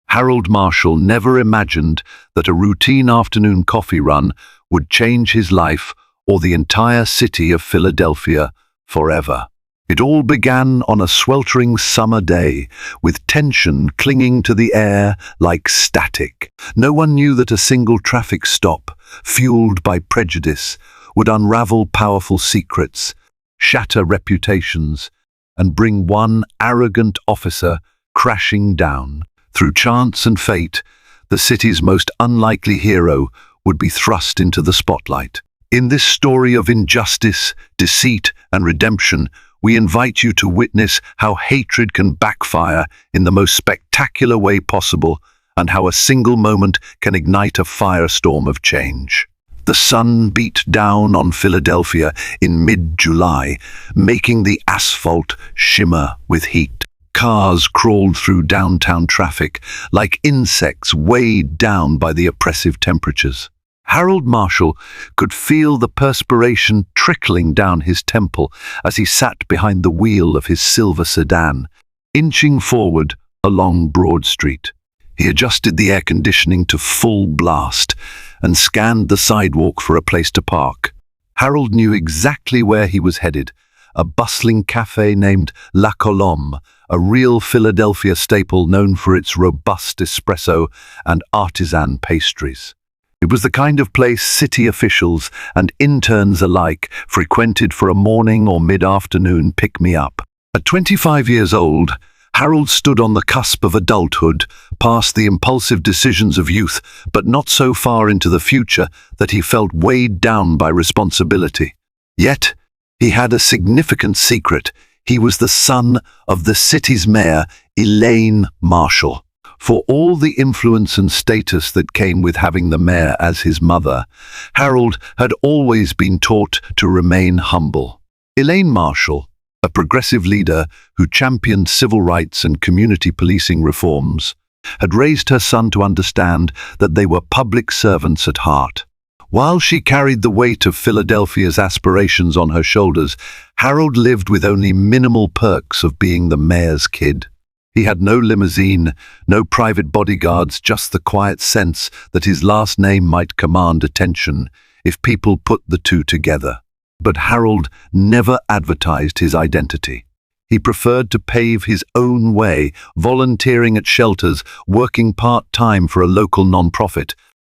Harold Marshall never imagined that a routine afternoon coffee run would change his life or the entire city of Philadelphia forever. It all began on a sweltering summer day, with tension clinging to the air like static. No one knew that a single traffic stop, fueled by prejudice, would unravel powerful secrets, shatter reputations, and bring one arrogant officer crashing down. Through chance and fate, the city's most unlikely hero would be thrust into the spotlight. In this story of injustice, deceit, and redemption, we invite you to witness how hatred can backfire in the most spectacular way possible and how a single moment can ignite a firestorm of change. The sun beat down on Philadelphia in mid-July, making the asphalt shimmer with heat. Cars crawled through downtown traffic like insects weighed down by the oppressive temperatures. Harold Marshall could feel the perspiration trickling down his temple as he sat behind the wheel of his silver sedan, inching forward along Broad Street. He adjusted the air conditioning to full blast and scanned the sidewalk for a place to park. Harold knew exactly where he was headed, a bustling cafe named La Colombe, a real Philadelphia staple known for its robust espresso and artisan pastries. It was the kind of place city officials and interns alike frequented for a morning or mid-afternoon pick-me-up. At 25 years old, Harold stood on the cusp of adulthood, past the impulsive decisions of youth, but not so far into the future that he felt weighed down by responsibility. Yet, he had a significant secret. He was the son of the city's mayor, Elaine Marshall. For all the influence and status that came with having the mayor as his mother, Harold had always been taught to remain humble. Elaine Marshall, a progressive leader who championed civil rights and community policing reforms, had raised her son to understand that they were public servants at heart. While she carried the weight of Philadelphia's aspirations on her shoulders, Harold lived with only minimal perks of being the mayor's kid. He had no limousine, no private bodyguards, just the quiet sense that his last name might command attention if people put the two together. But Harold never advertised his identity. He preferred to pave his own way, volunteering at shelters, working part-time for a local non-profit,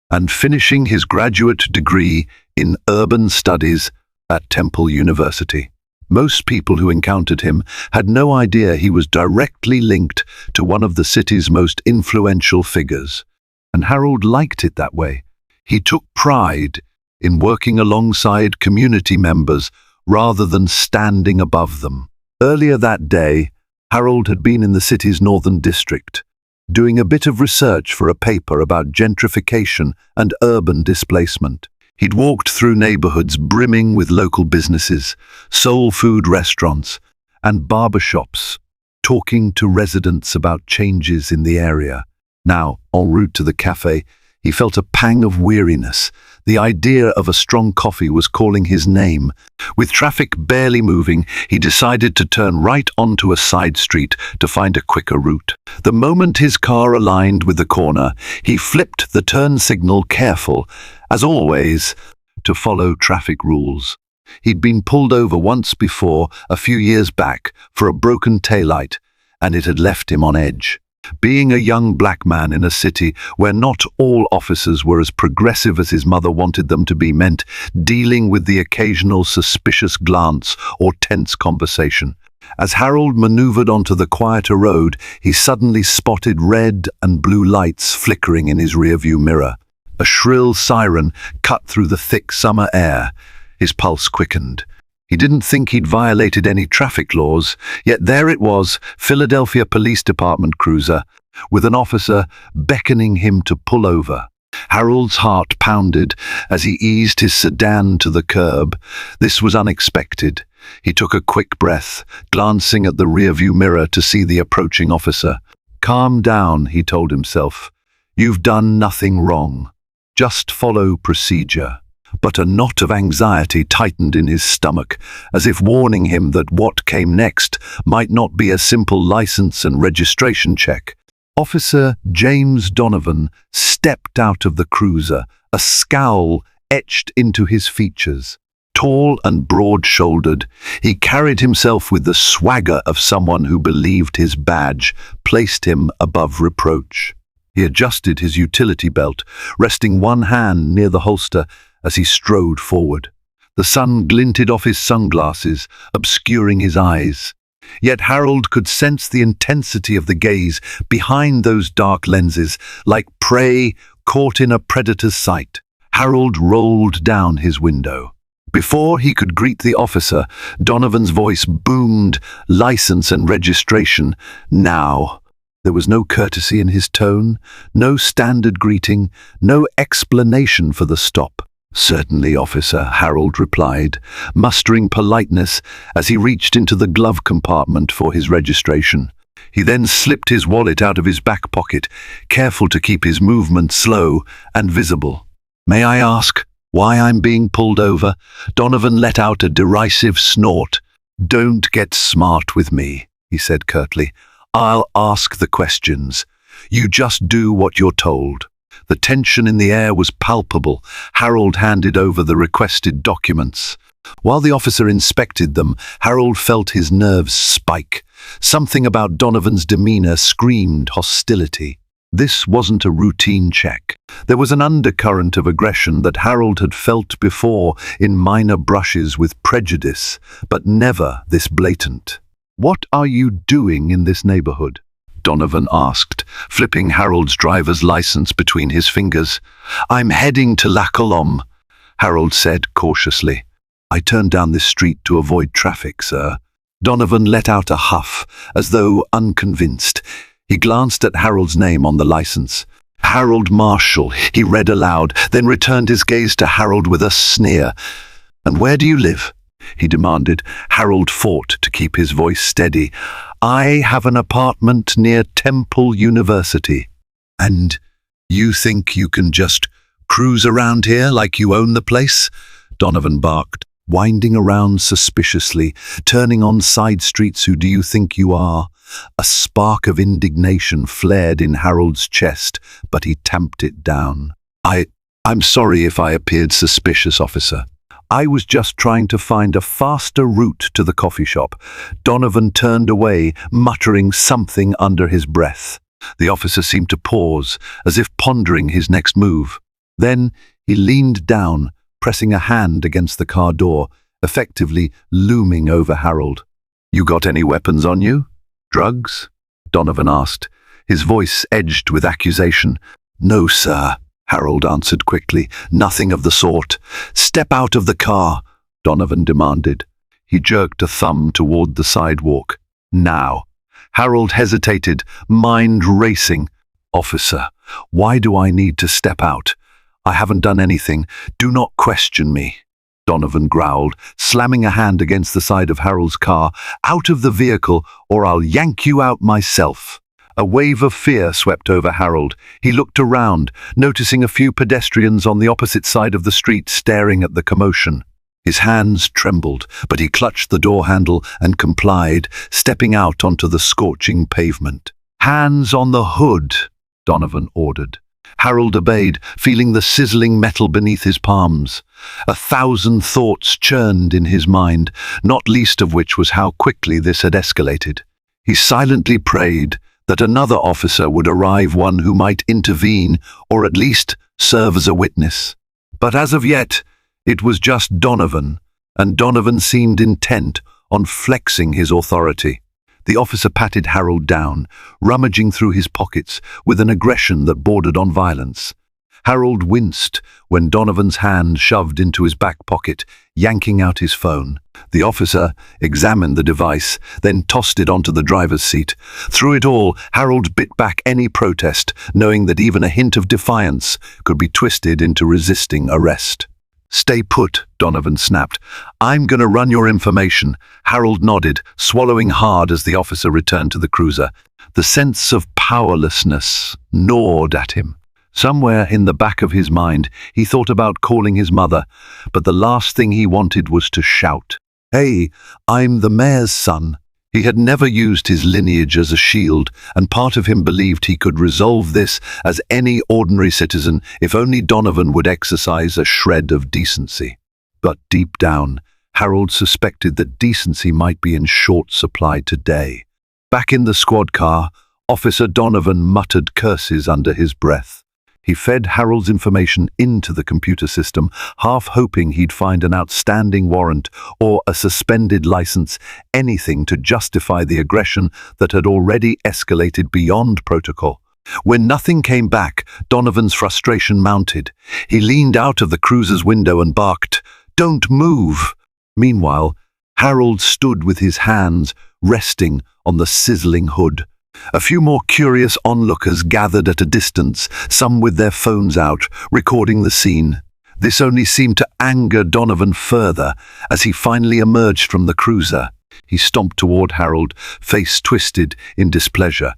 and finishing his graduate degree in urban studies at Temple University. Most people who encountered him had no idea he was directly linked to one of the city's most influential figures, and Harold liked it that way. He took pride in working alongside community members rather than standing above them. Earlier that day, Harold had been in the city's northern district, doing a bit of research for a paper about gentrification and urban displacement. He'd walked through neighborhoods brimming with local businesses, soul food restaurants, and barbershops, talking to residents about changes in the area. Now, en route to the cafe, he felt a pang of weariness. The idea of a strong coffee was calling his name. With traffic barely moving, he decided to turn right onto a side street to find a quicker route. The moment his car aligned with the corner, he flipped the turn signal careful, as always, to follow traffic rules. He'd been pulled over once before, a few years back, for a broken taillight, and it had left him on edge. Being a young black man in a city where not all officers were as progressive as his mother wanted them to be meant dealing with the occasional suspicious glance or tense conversation. As Harold maneuvered onto the quieter road, he suddenly spotted red and blue lights flickering in his rearview mirror. A shrill siren cut through the thick summer air. His pulse quickened. He didn't think he'd violated any traffic laws, yet there it was, Philadelphia Police Department cruiser, with an officer beckoning him to pull over. Harold's heart pounded as he eased his sedan to the curb. This was unexpected. He took a quick breath, glancing at the rearview mirror to see the approaching officer. "Calm down," he told himself. "You've done nothing wrong. Just follow procedure." But a knot of anxiety tightened in his stomach, as if warning him that what came next might not be a simple license and registration check. Officer James Donovan stepped out of the cruiser, a scowl etched into his features. Tall and broad-shouldered, he carried himself with the swagger of someone who believed his badge placed him above reproach. He adjusted his utility belt, resting one hand near the holster as he strode forward. The sun glinted off his sunglasses, obscuring his eyes. Yet Harold could sense the intensity of the gaze behind those dark lenses, like prey caught in a predator's sight. Harold rolled down his window. Before he could greet the officer, Donovan's voice boomed, "License and registration, now." There was no courtesy in his tone, no standard greeting, no explanation for the stop. "Certainly, officer," Harold replied, mustering politeness as he reached into the glove compartment for his registration. He then slipped his wallet out of his back pocket, careful to keep his movement slow and visible. "May I ask why I'm being pulled over?" Donovan let out a derisive snort. "Don't get smart with me," he said curtly. "I'll ask the questions. You just do what you're told." The tension in the air was palpable. Harold handed over the requested documents. While the officer inspected them, Harold felt his nerves spike. Something about Donovan's demeanor screamed hostility. This wasn't a routine check. There was an undercurrent of aggression that Harold had felt before in minor brushes with prejudice, but never this blatant. "What are you doing in this neighborhood?" Donovan asked, flipping Harold's driver's license between his fingers. "I'm heading to La Colombe," Harold said cautiously. "I turned down this street to avoid traffic, sir." Donovan let out a huff, as though unconvinced. He glanced at Harold's name on the license. "Harold Marshall," he read aloud, then returned his gaze to Harold with a sneer. "And where do you live?" he demanded. Harold fought to keep his voice steady. "I have an apartment near Temple University." "And you think you can just cruise around here like you own the place?" Donovan barked, winding around suspiciously, turning on side streets. "Who do you think you are?" A spark of indignation flared in Harold's chest, but he tamped it down. I'm sorry if I appeared suspicious, officer. I was just trying to find a faster route to the coffee shop." Donovan turned away, muttering something under his breath. The officer seemed to pause, as if pondering his next move. Then he leaned down, pressing a hand against the car door, effectively looming over Harold. "You got any weapons on you? Drugs?" Donovan asked, his voice edged with accusation. "No, sir," Harold answered quickly. "Nothing of the sort." "Step out of the car," Donovan demanded. He jerked a thumb toward the sidewalk. "Now." Harold hesitated, mind racing. "Officer, why do I need to step out? I haven't done anything. Do not question me," Donovan growled, slamming a hand against the side of Harold's car. "Out of the vehicle, or I'll yank you out myself." A wave of fear swept over Harold. He looked around, noticing a few pedestrians on the opposite side of the street staring at the commotion. His hands trembled, but he clutched the door handle and complied, stepping out onto the scorching pavement. "Hands on the hood," Donovan ordered. Harold obeyed, feeling the sizzling metal beneath his palms. 1,000 thoughts churned in his mind, not least of which was how quickly this had escalated. He silently prayed that another officer would arrive, one who might intervene or at least serve as a witness. But as of yet, it was just Donovan, and Donovan seemed intent on flexing his authority. The officer patted Harold down, rummaging through his pockets with an aggression that bordered on violence. Harold winced when Donovan's hand shoved into his back pocket, yanking out his phone. The officer examined the device, then tossed it onto the driver's seat. Through it all, Harold bit back any protest, knowing that even a hint of defiance could be twisted into resisting arrest. "Stay put," Donovan snapped. "I'm going to run your information." Harold nodded, swallowing hard as the officer returned to the cruiser. The sense of powerlessness gnawed at him. Somewhere in the back of his mind, he thought about calling his mother, but the last thing he wanted was to shout. "Hey, I'm the mayor's son," He had never used his lineage as a shield, and part of him believed he could resolve this as any ordinary citizen if only Donovan would exercise a shred of decency. But deep down, Harold suspected that decency might be in short supply today. Back in the squad car, Officer Donovan muttered curses under his breath. He fed Harold's information into the computer system, half hoping he'd find an outstanding warrant or a suspended license, anything to justify the aggression that had already escalated beyond protocol. When nothing came back, Donovan's frustration mounted. He leaned out of the cruiser's window and barked, "Don't move!" Meanwhile, Harold stood with his hands resting on the sizzling hood. A few more curious onlookers gathered at a distance, some with their phones out, recording the scene. This only seemed to anger Donovan further as he finally emerged from the cruiser. He stomped toward Harold, face twisted in displeasure.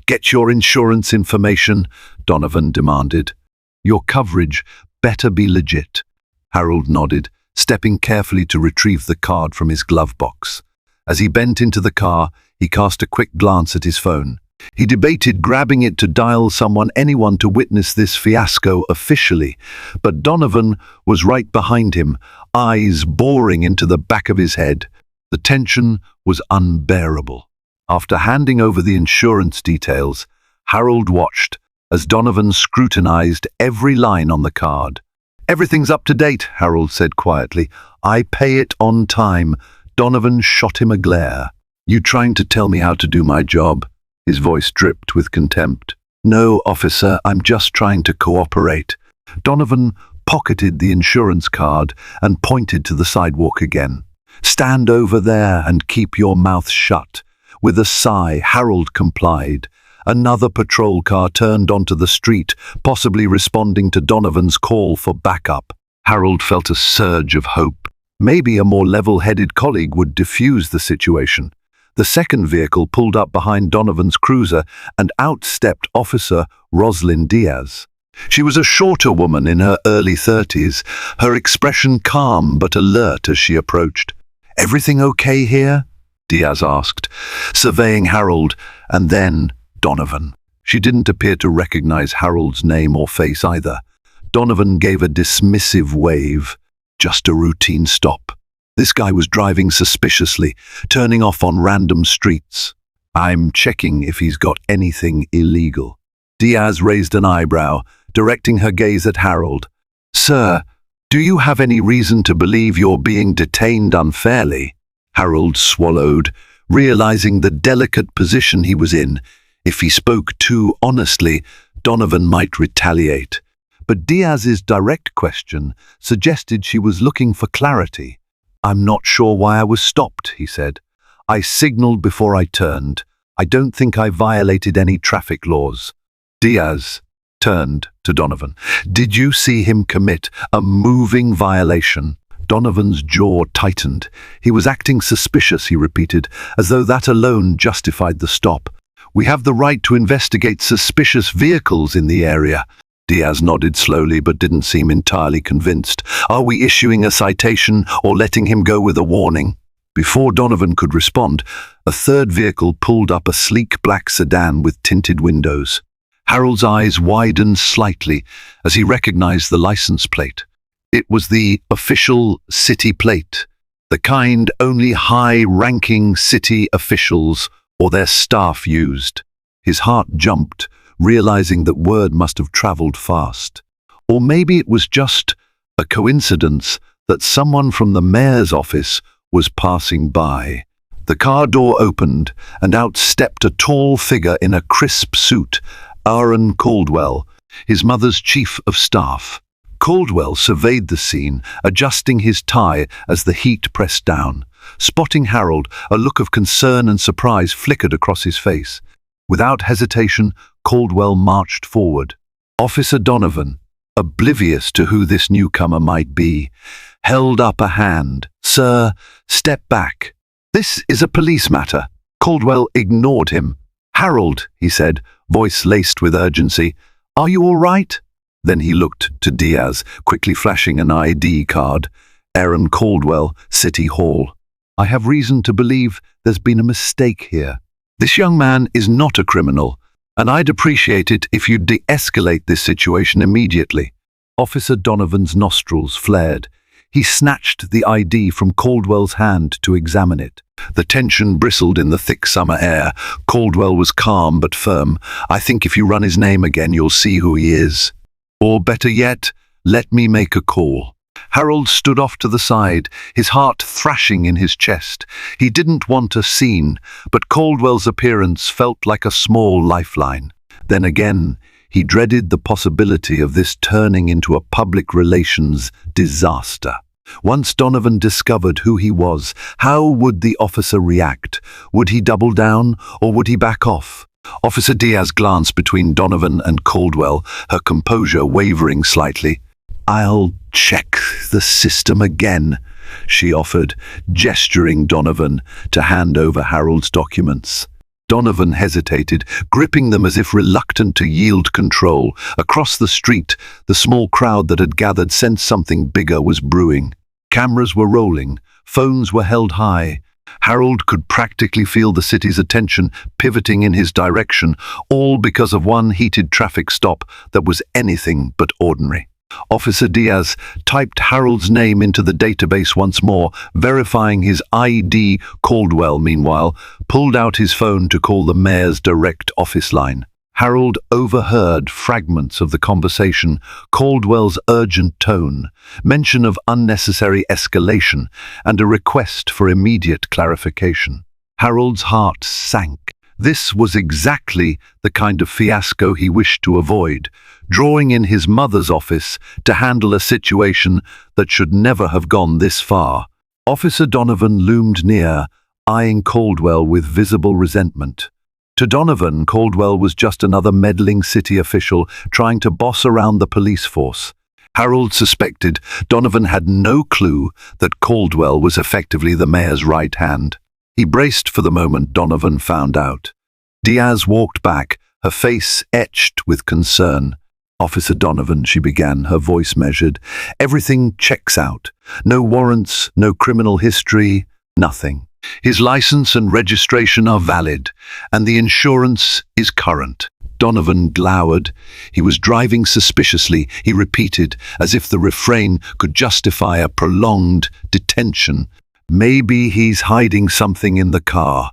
"Get your insurance information," Donovan demanded. "Your coverage better be legit." Harold nodded, stepping carefully to retrieve the card from his glove box. As he bent into the car, he cast a quick glance at his phone. He debated grabbing it to dial anyone to witness this fiasco officially, but Donovan was right behind him, eyes boring into the back of his head. The tension was unbearable. After handing over the insurance details, Harold watched as Donovan scrutinized every line on the card. "Everything's up to date," Harold said quietly. "I pay it on time." Donovan shot him a glare. "You trying to tell me how to do my job?" His voice dripped with contempt. "No, officer, I'm just trying to cooperate." Donovan pocketed the insurance card and pointed to the sidewalk again. "Stand over there and keep your mouth shut." With a sigh, Harold complied. Another patrol car turned onto the street, possibly responding to Donovan's call for backup. Harold felt a surge of hope. Maybe a more level-headed colleague would defuse the situation. The second vehicle pulled up behind Donovan's cruiser, and out stepped Officer Roslyn Diaz. She was a shorter woman in her early 30s, her expression calm but alert as she approached. "Everything okay here?" Diaz asked, surveying Harold and then Donovan. She didn't appear to recognize Harold's name or face either. Donovan gave a dismissive wave. "Just a routine stop." This guy was driving suspiciously, turning off on random streets. "I'm checking if he's got anything illegal." Diaz raised an eyebrow, directing her gaze at Harold. "Sir, do you have any reason to believe you're being detained unfairly?" Harold swallowed, realizing the delicate position he was in. If he spoke too honestly, Donovan might retaliate. But Diaz's direct question suggested she was looking for clarity. "I'm not sure why I was stopped," he said. "I signaled before I turned. I don't think I violated any traffic laws." Diaz turned to Donovan. "Did you see him commit a moving violation?" Donovan's jaw tightened. He was acting suspicious, he repeated, as though that alone justified the stop. "We have the right to investigate suspicious vehicles in the area." Diaz nodded slowly but didn't seem entirely convinced. "Are we issuing a citation or letting him go with a warning?" Before Donovan could respond, a third vehicle pulled up, a sleek black sedan with tinted windows. Harold's eyes widened slightly as he recognized the license plate. It was the official city plate, the kind only high-ranking city officials or their staff used. His heart jumped, realizing that word must have traveled fast. Or maybe it was just a coincidence that someone from the mayor's office was passing by. The car door opened, and out stepped a tall figure in a crisp suit, Aaron Caldwell, his mother's chief of staff. Caldwell surveyed the scene, adjusting his tie as the heat pressed down. Spotting Harold, a look of concern and surprise flickered across his face. Without hesitation, Caldwell marched forward. Officer Donovan, oblivious to who this newcomer might be, held up a hand. "Sir, step back. This is a police matter." Caldwell ignored him. "Harold," he said, voice laced with urgency, "are you all right?" Then he looked to Diaz, quickly flashing an ID card. "Aaron Caldwell, City Hall." I have reason to believe there's been a mistake here. This young man is not a criminal, and I'd appreciate it if you'd de-escalate this situation immediately." Officer Donovan's nostrils flared. He snatched the ID from Caldwell's hand to examine it. The tension bristled in the thick summer air. Caldwell was calm but firm. "I think if you run his name again, you'll see who he is. Or better yet, let me make a call." Harold stood off to the side, his heart thrashing in his chest. He didn't want a scene, but Caldwell's appearance felt like a small lifeline. Then again, he dreaded the possibility of this turning into a public relations disaster. Once Donovan discovered who he was, how would the officer react? Would he double down, or would he back off? Officer Diaz glanced between Donovan and Caldwell, her composure wavering slightly. "I'll check the system again," she offered, gesturing Donovan to hand over Harold's documents. Donovan hesitated, gripping them as if reluctant to yield control. Across the street, the small crowd that had gathered sensed something bigger was brewing. Cameras were rolling, phones were held high. Harold could practically feel the city's attention pivoting in his direction, all because of one heated traffic stop that was anything but ordinary. Officer Diaz typed Harold's name into the database once more, verifying his ID. Caldwell, meanwhile, pulled out his phone to call the mayor's direct office line. Harold overheard fragments of the conversation, Caldwell's urgent tone, mention of unnecessary escalation, and a request for immediate clarification. Harold's heart sank. This was exactly the kind of fiasco he wished to avoid, drawing in his mother's office to handle a situation that should never have gone this far. Officer Donovan loomed near, eyeing Caldwell with visible resentment. To Donovan, Caldwell was just another meddling city official trying to boss around the police force. Harold suspected Donovan had no clue that Caldwell was effectively the mayor's right hand. He braced for the moment Donovan found out. Diaz walked back, her face etched with concern. "Officer Donovan," she began, her voice measured. "Everything checks out. No warrants, no criminal history, nothing. His license and registration are valid, and the insurance is current." Donovan glowered. He was driving suspiciously, he repeated, as if the refrain could justify a prolonged detention. "Maybe he's hiding something in the car."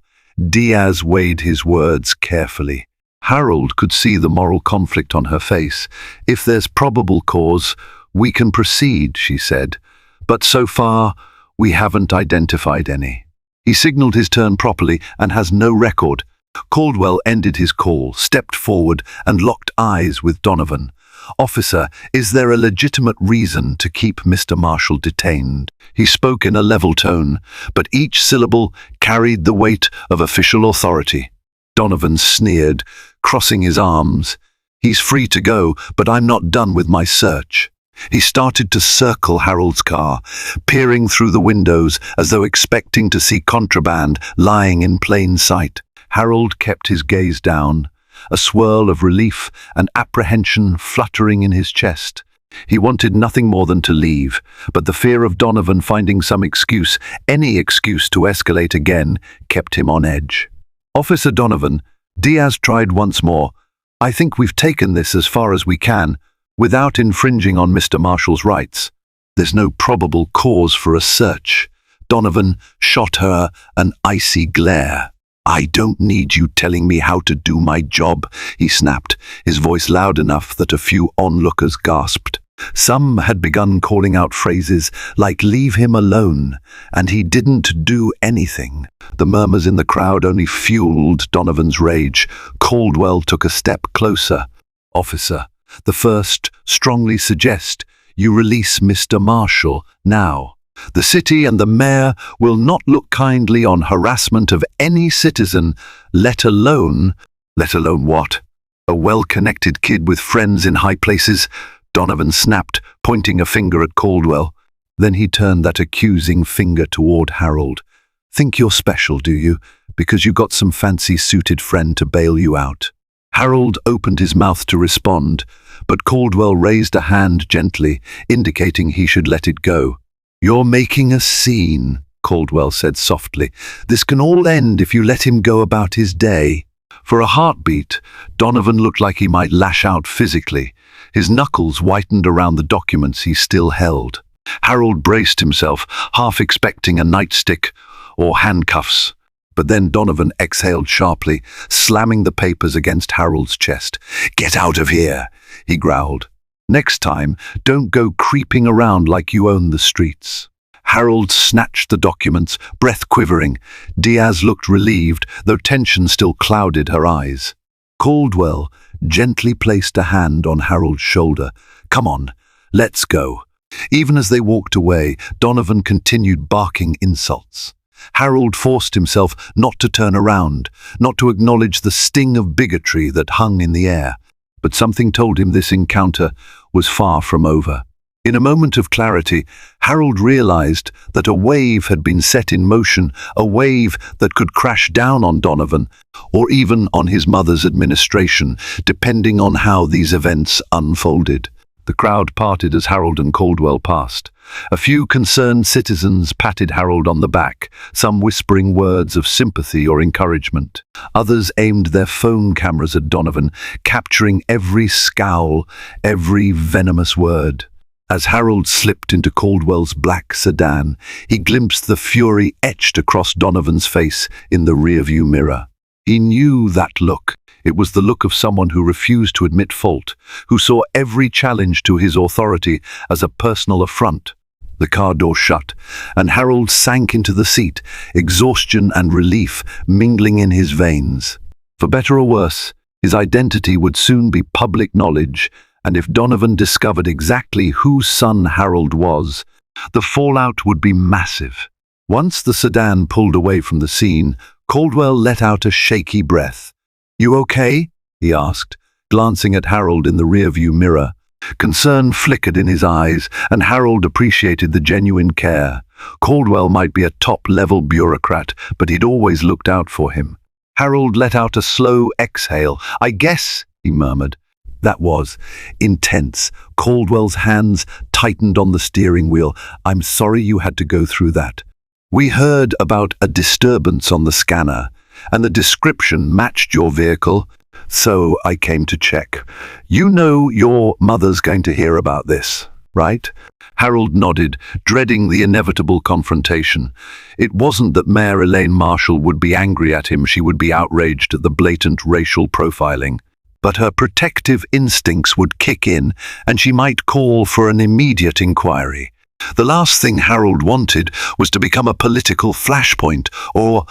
Diaz weighed his words carefully. Harold could see the moral conflict on her face. "If there's probable cause, we can proceed," she said. "But so far, we haven't identified any. He signaled his turn properly and has no record." Caldwell ended his call, stepped forward, and locked eyes with Donovan. "Officer, is there a legitimate reason to keep Mr. Marshall detained?" He spoke in a level tone, but each syllable carried the weight of official authority. Donovan sneered, crossing his arms. "He's free to go, but I'm not done with my search." He started to circle Harold's car, peering through the windows as though expecting to see contraband lying in plain sight. Harold kept his gaze down, a swirl of relief and apprehension fluttering in his chest. He wanted nothing more than to leave, but the fear of Donovan finding some excuse, any excuse to escalate again, kept him on edge. "Officer Donovan," Diaz tried once more, "I think we've taken this as far as we can, without infringing on Mr. Marshall's rights. There's no probable cause for a search." Donovan shot her an icy glare. "I don't need you telling me how to do my job," he snapped, his voice loud enough that a few onlookers gasped. Some had begun calling out phrases like "leave him alone," and he didn't do anything. The murmurs in the crowd only fueled Donovan's rage. Caldwell took a step closer. "Officer, the first strongly suggest you release Mr. Marshall now. The city and the mayor will not look kindly on harassment of any citizen, let alone what? A well-connected kid with friends in high places?" Donovan snapped, pointing a finger at Caldwell. Then he turned that accusing finger toward Harold. "Think you're special, do you? Because you got some fancy-suited friend to bail you out?" Harold opened his mouth to respond, but Caldwell raised a hand gently, indicating he should let it go. "You're making a scene," Caldwell said softly. "This can all end if you let him go about his day." For a heartbeat, Donovan looked like he might lash out physically. His knuckles whitened around the documents he still held. Harold braced himself, half expecting a nightstick or handcuffs. But then Donovan exhaled sharply, slamming the papers against Harold's chest. "Get out of here," he growled. "Next time, don't go creeping around like you own the streets." Harold snatched the documents, breath quivering. Diaz looked relieved, though tension still clouded her eyes. Caldwell gently placed a hand on Harold's shoulder. "Come on, let's go." Even as they walked away, Donovan continued barking insults. Harold forced himself not to turn around, not to acknowledge the sting of bigotry that hung in the air. But something told him this encounter was far from over. In a moment of clarity, Harold realized that a wave had been set in motion, a wave that could crash down on Donovan, or even on his mother's administration, depending on how these events unfolded. The crowd parted as Harold and Caldwell passed. A few concerned citizens patted Harold on the back, some whispering words of sympathy or encouragement. Others aimed their phone cameras at Donovan, capturing every scowl, every venomous word. As Harold slipped into Caldwell's black sedan, he glimpsed the fury etched across Donovan's face in the rearview mirror. He knew that look. It was the look of someone who refused to admit fault, who saw every challenge to his authority as a personal affront. The car door shut, and Harold sank into the seat, exhaustion and relief mingling in his veins. For better or worse, his identity would soon be public knowledge, and if Donovan discovered exactly whose son Harold was, the fallout would be massive. Once the sedan pulled away from the scene, Caldwell let out a shaky breath. "You okay?" he asked, glancing at Harold in the rearview mirror. Concern flickered in his eyes, and Harold appreciated the genuine care. Caldwell might be a top-level bureaucrat, but he'd always looked out for him. Harold let out a slow exhale. "I guess," he murmured. That was intense. Caldwell's hands tightened on the steering wheel. "I'm sorry you had to go through that. We heard about a disturbance on the scanner, and the description matched your vehicle, so I came to check. You know your mother's going to hear about this, right?" Harold nodded, dreading the inevitable confrontation. It wasn't that Mayor Elaine Marshall would be angry at him, she would be outraged at the blatant racial profiling. But her protective instincts would kick in, and she might call for an immediate inquiry. The last thing Harold wanted was to become a political flashpoint or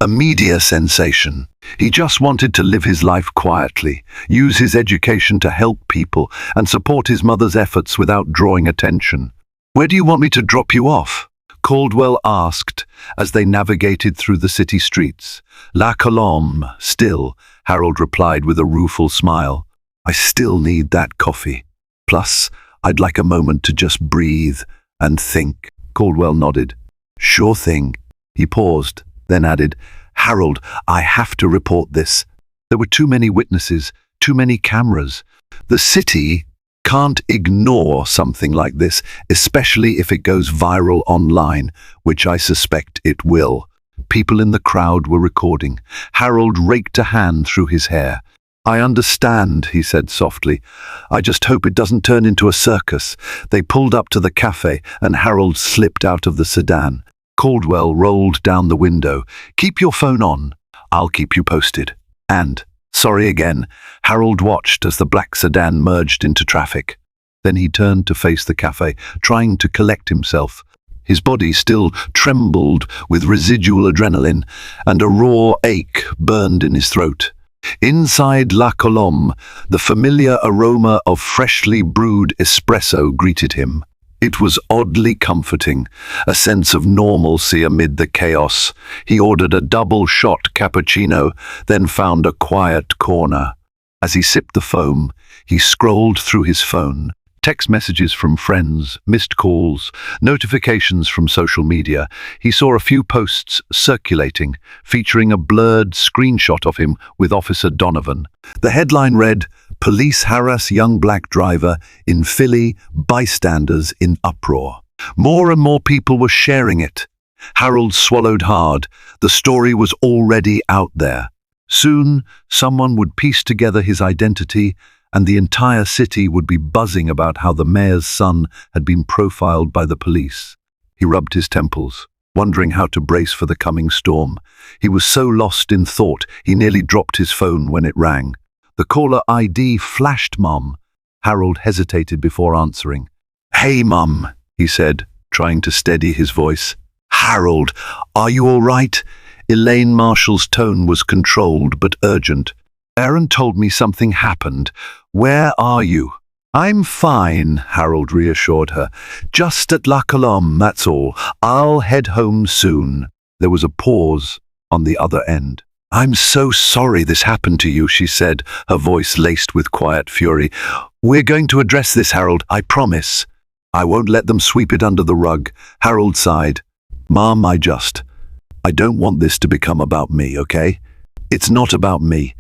a media sensation. He just wanted to live his life quietly, use his education to help people, and support his mother's efforts without drawing attention. "Where do you want me to drop you off?" Caldwell asked as they navigated through the city streets. "La Colombe, still," Harold replied with a rueful smile. "I still need that coffee. Plus, I'd like a moment to just breathe and think." Caldwell nodded. "Sure thing." He paused, then added, "Harold, I have to report this. There were too many witnesses, too many cameras. The city can't ignore something like this, especially if it goes viral online, which I suspect it will." People in the crowd were recording. Harold raked a hand through his hair. "I understand," he said softly. "I just hope it doesn't turn into a circus." They pulled up to the cafe, and Harold slipped out of the sedan. Caldwell rolled down the window. "Keep your phone on. I'll keep you posted." And, sorry again, Harold watched as the black sedan merged into traffic. Then he turned to face the cafe, trying to collect himself. His body still trembled with residual adrenaline, and a raw ache burned in his throat. Inside La Colombe, the familiar aroma of freshly brewed espresso greeted him. It was oddly comforting, a sense of normalcy amid the chaos. He ordered a double-shot cappuccino, then found a quiet corner. As he sipped the foam, he scrolled through his phone. Text messages from friends, missed calls, notifications from social media. He saw a few posts circulating, featuring a blurred screenshot of him with Officer Donovan. The headline read, "Police harass young black driver in Philly, bystanders in uproar." More and more people were sharing it. Harold swallowed hard. The story was already out there. Soon, someone would piece together his identity, and the entire city would be buzzing about how the mayor's son had been profiled by the police. He rubbed his temples, wondering how to brace for the coming storm. He was so lost in thought, he nearly dropped his phone when it rang. The caller ID flashed Mum. Harold hesitated before answering. "Hey, Mum," he said, trying to steady his voice. "Harold, are you all right?" Elaine Marshall's tone was controlled but urgent. "Aaron told me something happened. Where are you?" "I'm fine," Harold reassured her. "Just at La Colombe, that's all. I'll head home soon." There was a pause on the other end. "I'm so sorry this happened to you," she said, her voice laced with quiet fury. "We're going to address this, Harold, I promise." "I won't let them sweep it under the rug." Harold sighed. "Mom, I don't want this to become about me, okay? It's not about me.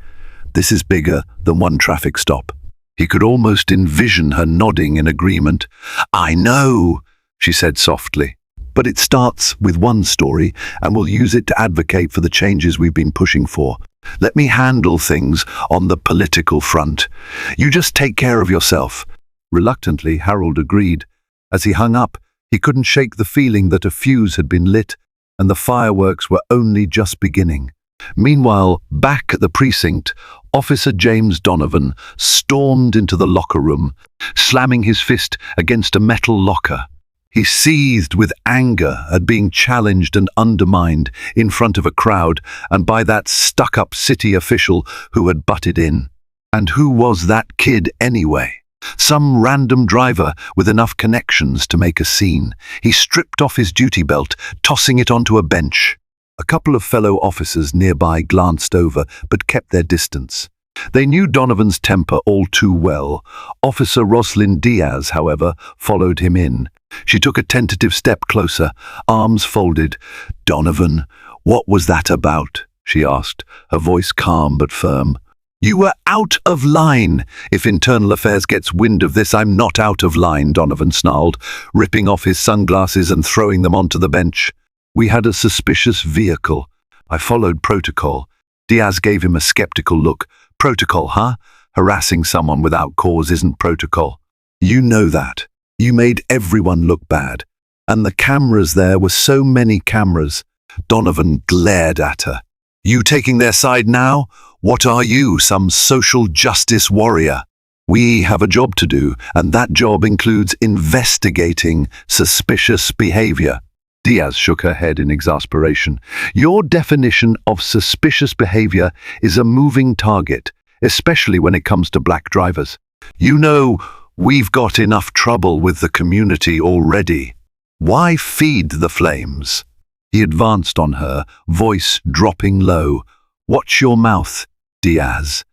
This is bigger than one traffic stop." He could almost envision her nodding in agreement. "I know," she said softly. "But it starts with one story, and we'll use it to advocate for the changes we've been pushing for. Let me handle things on the political front. You just take care of yourself." Reluctantly, Harold agreed. As he hung up, he couldn't shake the feeling that a fuse had been lit, and the fireworks were only just beginning. Meanwhile, back at the precinct, Officer James Donovan stormed into the locker room, slamming his fist against a metal locker. He seethed with anger at being challenged and undermined in front of a crowd and by that stuck-up city official who had butted in. And who was that kid anyway? Some random driver with enough connections to make a scene. He stripped off his duty belt, tossing it onto a bench. A couple of fellow officers nearby glanced over, but kept their distance. They knew Donovan's temper all too well. Officer Roslyn Diaz, however, followed him in. She took a tentative step closer, arms folded. "Donovan, what was that about?" she asked, her voice calm but firm. "You were out of line." "If Internal Affairs gets wind of this, I'm not out of line," Donovan snarled, ripping off his sunglasses and throwing them onto the bench. "We had a suspicious vehicle. I followed protocol." Diaz gave him a skeptical look. "Protocol, huh? Harassing someone without cause isn't protocol. You know that. You made everyone look bad. And the cameras there were so many cameras." Donovan glared at her. "You taking their side now? What are you, some social justice warrior? We have a job to do, and that job includes investigating suspicious behavior." Diaz shook her head in exasperation. "Your definition of suspicious behavior is a moving target, especially when it comes to black drivers. You know, we've got enough trouble with the community already. Why feed the flames?" He advanced on her, voice dropping low. "Watch your mouth, Diaz.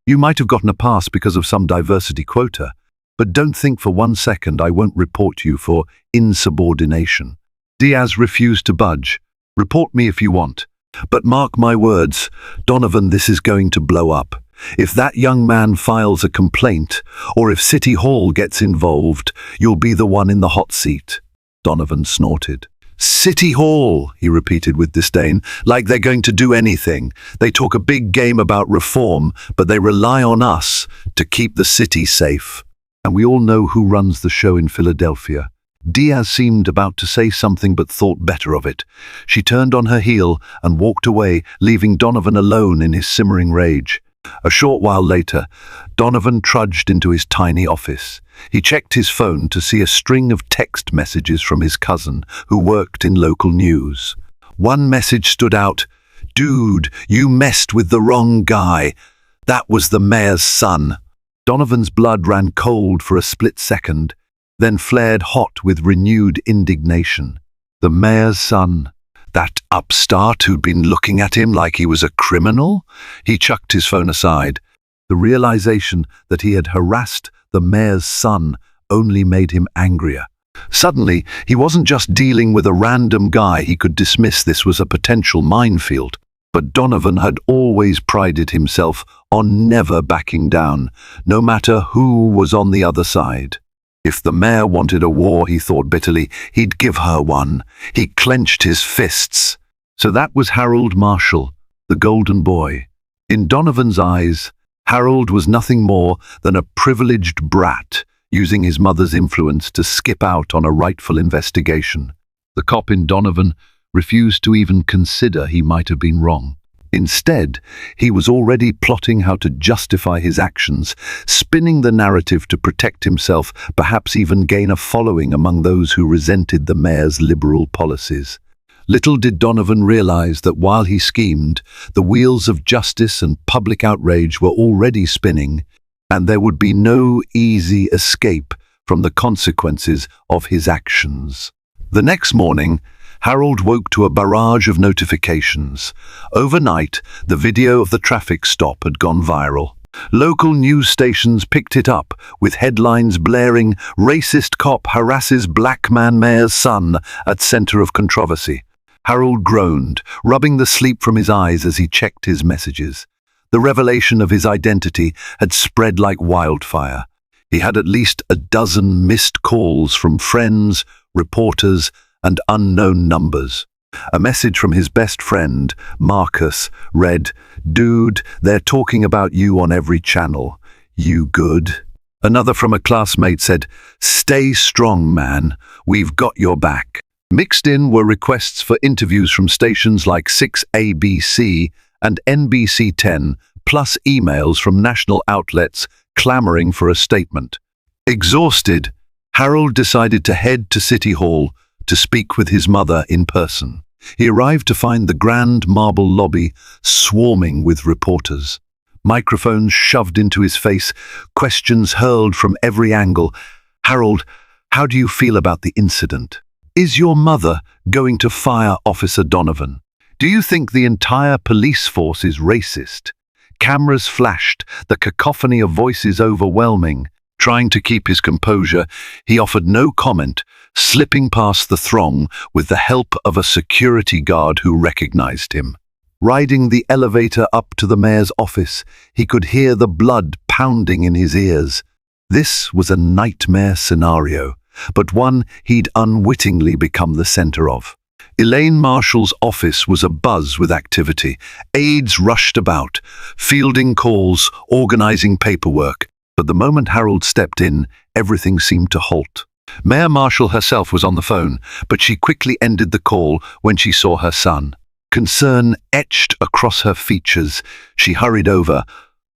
You might have gotten a pass because of some diversity quota, but don't think for 1 second I won't report you for insubordination." Diaz refused to budge. "Report me if you want. But mark my words, Donovan, this is going to blow up. If that young man files a complaint, or if City Hall gets involved, you'll be the one in the hot seat." Donovan snorted. "City Hall," he repeated with disdain, "like they're going to do anything. They talk a big game about reform, but they rely on us to keep the city safe. And we all know who runs the show in Philadelphia." Diaz seemed about to say something but thought better of it. She turned on her heel and walked away, leaving Donovan alone in his simmering rage. A short while later, Donovan trudged into his tiny office. He checked his phone to see a string of text messages from his cousin, who worked in local news. One message stood out. "Dude, you messed with the wrong guy. That was the mayor's son." Donovan's blood ran cold for a split second, then flared hot with renewed indignation. The mayor's son. That upstart who'd been looking at him like he was a criminal? He chucked his phone aside. The realization that he had harassed the mayor's son only made him angrier. Suddenly, he wasn't just dealing with a random guy he could dismiss. This was a potential minefield. But Donovan had always prided himself on never backing down, no matter who was on the other side. If the mayor wanted a war, he thought bitterly, he'd give her one. He clenched his fists. So that was Harold Marshall, the golden boy. In Donovan's eyes, Harold was nothing more than a privileged brat using his mother's influence to skip out on a rightful investigation. The cop in Donovan refused to even consider he might have been wrong. Instead, he was already plotting how to justify his actions, spinning the narrative to protect himself, perhaps even gain a following among those who resented the mayor's liberal policies. Little did Donovan realize that while he schemed, the wheels of justice and public outrage were already spinning, and there would be no easy escape from the consequences of his actions. The next morning, Harold woke to a barrage of notifications. Overnight, the video of the traffic stop had gone viral. Local news stations picked it up, with headlines blaring, "Racist cop harasses black man mayor's son at center of controversy." Harold groaned, rubbing the sleep from his eyes as he checked his messages. The revelation of his identity had spread like wildfire. He had at least a dozen missed calls from friends, reporters, and unknown numbers. A message from his best friend, Marcus, read, "Dude, they're talking about you on every channel. You good?" Another from a classmate said, "Stay strong, man. We've got your back." Mixed in were requests for interviews from stations like 6ABC and NBC10, plus emails from national outlets clamoring for a statement. Exhausted, Harold decided to head to City Hall to speak with his mother in person. He arrived to find the grand marble lobby swarming with reporters. Microphones shoved into his face, questions hurled from every angle. "Harold, how do you feel about the incident? Is your mother going to fire Officer Donovan? Do you think the entire police force is racist?" Cameras flashed, the cacophony of voices overwhelming. Trying to keep his composure, he offered no comment, slipping past the throng with the help of a security guard who recognized him. Riding the elevator up to the mayor's office, he could hear the blood pounding in his ears. This was a nightmare scenario, but one he'd unwittingly become the center of. Elaine Marshall's office was abuzz with activity. Aides rushed about, fielding calls, organizing paperwork. But the moment Harold stepped in, everything seemed to halt. Mayor Marshall herself was on the phone, but she quickly ended the call when she saw her son. Concern etched across her features. She hurried over.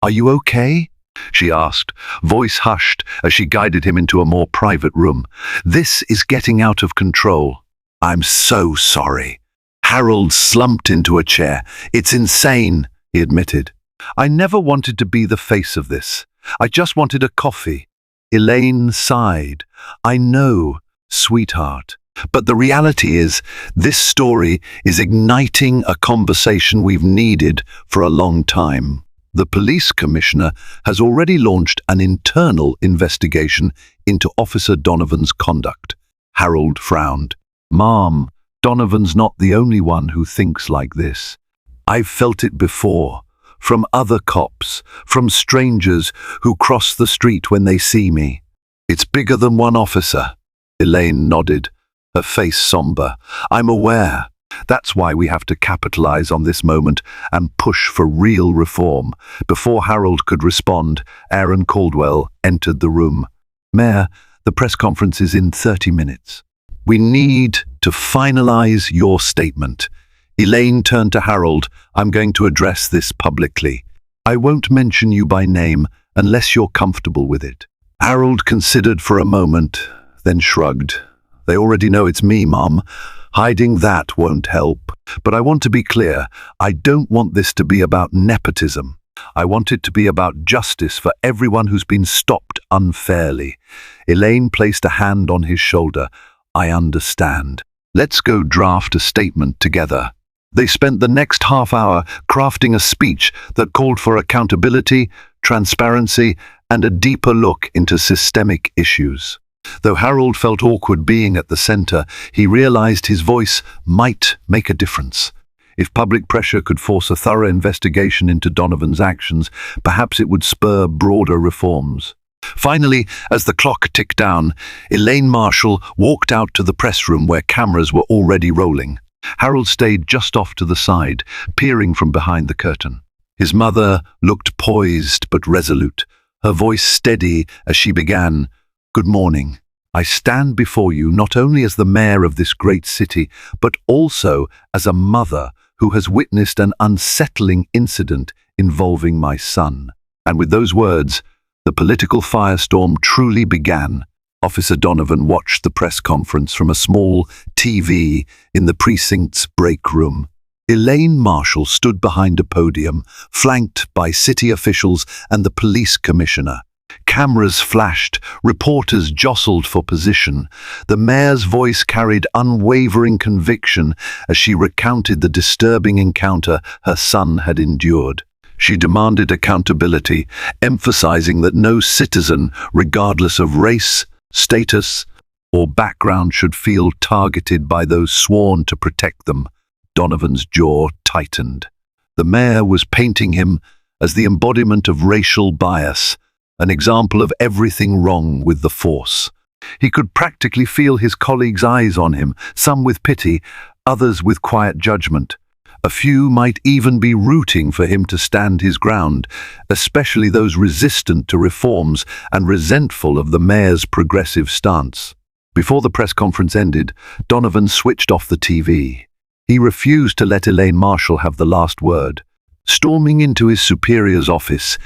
"Are you okay?" she asked, voice hushed as she guided him into a more private room. "This is getting out of control." "I'm so sorry." Harold slumped into a chair. "It's insane," he admitted. "I never wanted to be the face of this. I just wanted a coffee." Elaine sighed. "I know, sweetheart. But the reality is, this story is igniting a conversation we've needed for a long time. The police commissioner has already launched an internal investigation into Officer Donovan's conduct." Harold frowned. "Mom, Donovan's not the only one who thinks like this. I've felt it before. From other cops, from strangers who cross the street when they see me. It's bigger than one officer." Elaine nodded, her face somber. "I'm aware. That's why we have to capitalize on this moment and push for real reform." Before Harold could respond, Aaron Caldwell entered the room. "Mayor, the press conference is in 30 minutes. We need to finalize your statement." Elaine turned to Harold. "I'm going to address this publicly. I won't mention you by name unless you're comfortable with it." Harold considered for a moment, then shrugged. "They already know it's me, Mom. Hiding that won't help. But I want to be clear, I don't want this to be about nepotism. I want it to be about justice for everyone who's been stopped unfairly." Elaine placed a hand on his shoulder. "I understand. Let's go draft a statement together." They spent the next half hour crafting a speech that called for accountability, transparency, and a deeper look into systemic issues. Though Harold felt awkward being at the center, he realized his voice might make a difference. If public pressure could force a thorough investigation into Donovan's actions, perhaps it would spur broader reforms. Finally, as the clock ticked down, Elaine Marshall walked out to the press room where cameras were already rolling. Harold stayed just off to the side, peering from behind the curtain. His mother looked poised but resolute, her voice steady as she began, "Good morning. I stand before you not only as the mayor of this great city, but also as a mother who has witnessed an unsettling incident involving my son." And with those words, the political firestorm truly began. Officer Donovan watched the press conference from a small TV in the precinct's break room. Elaine Marshall stood behind a podium, flanked by city officials and the police commissioner. Cameras flashed, reporters jostled for position. The mayor's voice carried unwavering conviction as she recounted the disturbing encounter her son had endured. She demanded accountability, emphasizing that no citizen, regardless of race, status, or background, should feel targeted by those sworn to protect them. Donovan's jaw tightened. The mayor was painting him as the embodiment of racial bias, an example of everything wrong with the force. He could practically feel his colleagues' eyes on him, some with pity, others with quiet judgment. A few might even be rooting for him to stand his ground, especially those resistant to reforms and resentful of the mayor's progressive stance. Before the press conference ended, Donovan switched off the TV. He refused to let Elaine Marshall have the last word. Storming into his superior's office,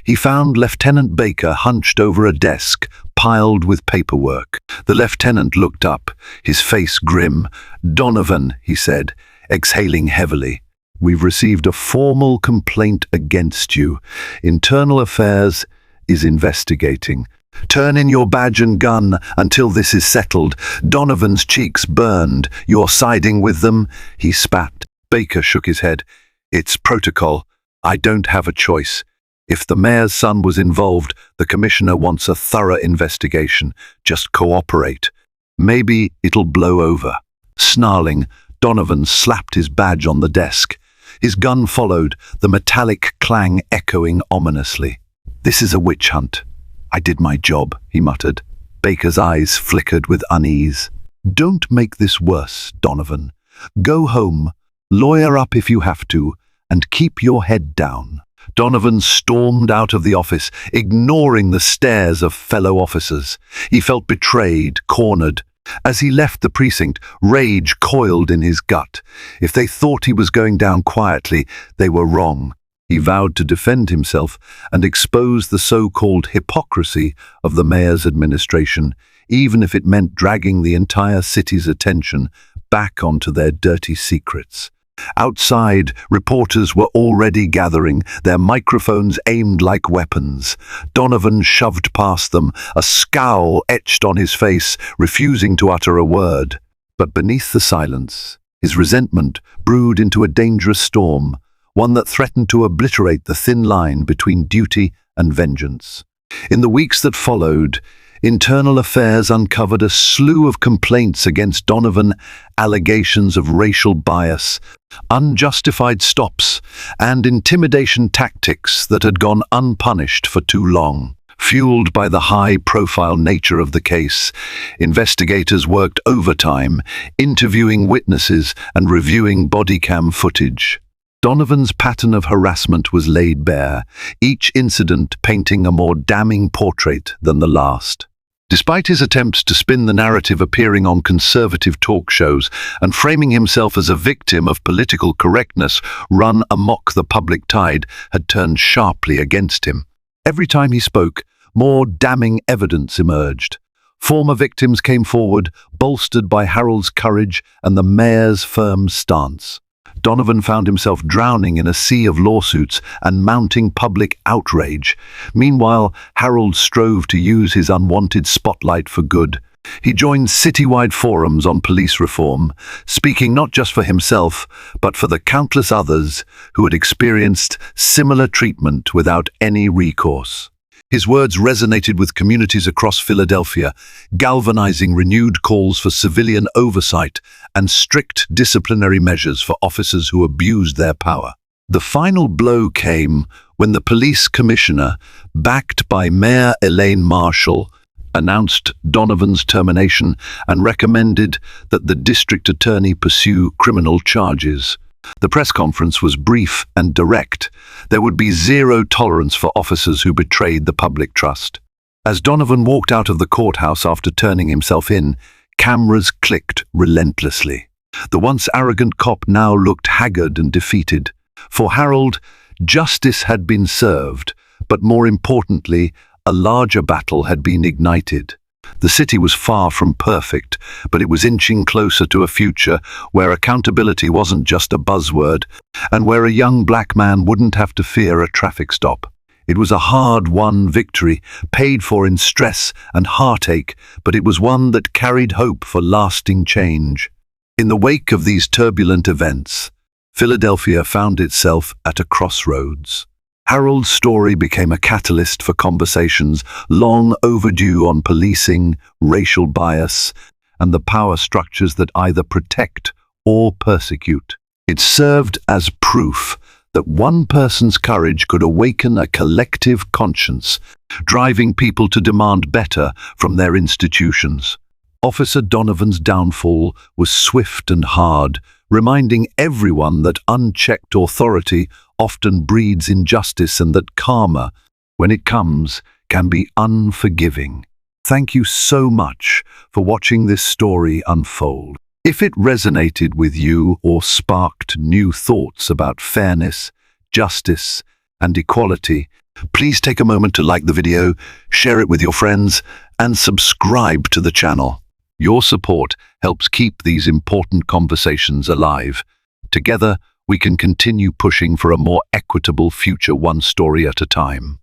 he found Lieutenant Baker hunched over a desk, piled with paperwork. The lieutenant looked up, his face grim. "Donovan," he said, exhaling heavily, "we've received a formal complaint against you. Internal Affairs is investigating. Turn in your badge and gun until this is settled." Donovan's cheeks burned. "You're siding with them?" he spat. Baker shook his head. "It's protocol. I don't have a choice. If the mayor's son was involved, the commissioner wants a thorough investigation. Just cooperate. Maybe it'll blow over." Snarling, Donovan slapped his badge on the desk. His gun followed, the metallic clang echoing ominously. "This is a witch hunt. I did my job," he muttered. Baker's eyes flickered with unease. "Don't make this worse, Donovan. Go home, lawyer up if you have to, and keep your head down." Donovan stormed out of the office, ignoring the stares of fellow officers. He felt betrayed, cornered. As he left the precinct, rage coiled in his gut. If they thought he was going down quietly, they were wrong. He vowed to defend himself and expose the so-called hypocrisy of the mayor's administration, even if it meant dragging the entire city's attention back onto their dirty secrets. Outside, reporters were already gathering, their microphones aimed like weapons. Donovan shoved past them, a scowl etched on his face, refusing to utter a word. But beneath the silence, his resentment brewed into a dangerous storm, one that threatened to obliterate the thin line between duty and vengeance. In the weeks that followed, Internal Affairs uncovered a slew of complaints against Donovan, allegations of racial bias, unjustified stops, and intimidation tactics that had gone unpunished for too long. Fueled by the high-profile nature of the case, investigators worked overtime, interviewing witnesses and reviewing body cam footage. Donovan's pattern of harassment was laid bare, each incident painting a more damning portrait than the last. Despite his attempts to spin the narrative appearing on conservative talk shows and framing himself as a victim of political correctness run amok, the public tide had turned sharply against him. Every time he spoke, more damning evidence emerged. Former victims came forward, bolstered by Harold's courage and the mayor's firm stance. Donovan found himself drowning in a sea of lawsuits and mounting public outrage. Meanwhile, Harold strove to use his unwanted spotlight for good. He joined citywide forums on police reform, speaking not just for himself, but for the countless others who had experienced similar treatment without any recourse. His words resonated with communities across Philadelphia, galvanizing renewed calls for civilian oversight and strict disciplinary measures for officers who abused their power. The final blow came when the police commissioner, backed by Mayor Elaine Marshall, announced Donovan's termination and recommended that the district attorney pursue criminal charges. The press conference was brief and direct. There would be zero tolerance for officers who betrayed the public trust. As Donovan walked out of the courthouse after turning himself in, cameras clicked relentlessly. The once arrogant cop now looked haggard and defeated. For Harold, justice had been served, but more importantly, a larger battle had been ignited. The city was far from perfect, but it was inching closer to a future where accountability wasn't just a buzzword, and where a young black man wouldn't have to fear a traffic stop. It was a hard-won victory, paid for in stress and heartache, but it was one that carried hope for lasting change. In the wake of these turbulent events, Philadelphia found itself at a crossroads. Harold's story became a catalyst for conversations long overdue on policing, racial bias, and the power structures that either protect or persecute. It served as proof that one person's courage could awaken a collective conscience, driving people to demand better from their institutions. Officer Donovan's downfall was swift and hard, reminding everyone that unchecked authority often breeds injustice and that karma, when it comes, can be unforgiving. Thank you so much for watching this story unfold. If it resonated with you or sparked new thoughts about fairness, justice, and equality, please take a moment to like the video, share it with your friends, and subscribe to the channel. Your support helps keep these important conversations alive. Together, we can continue pushing for a more equitable future, one story at a time.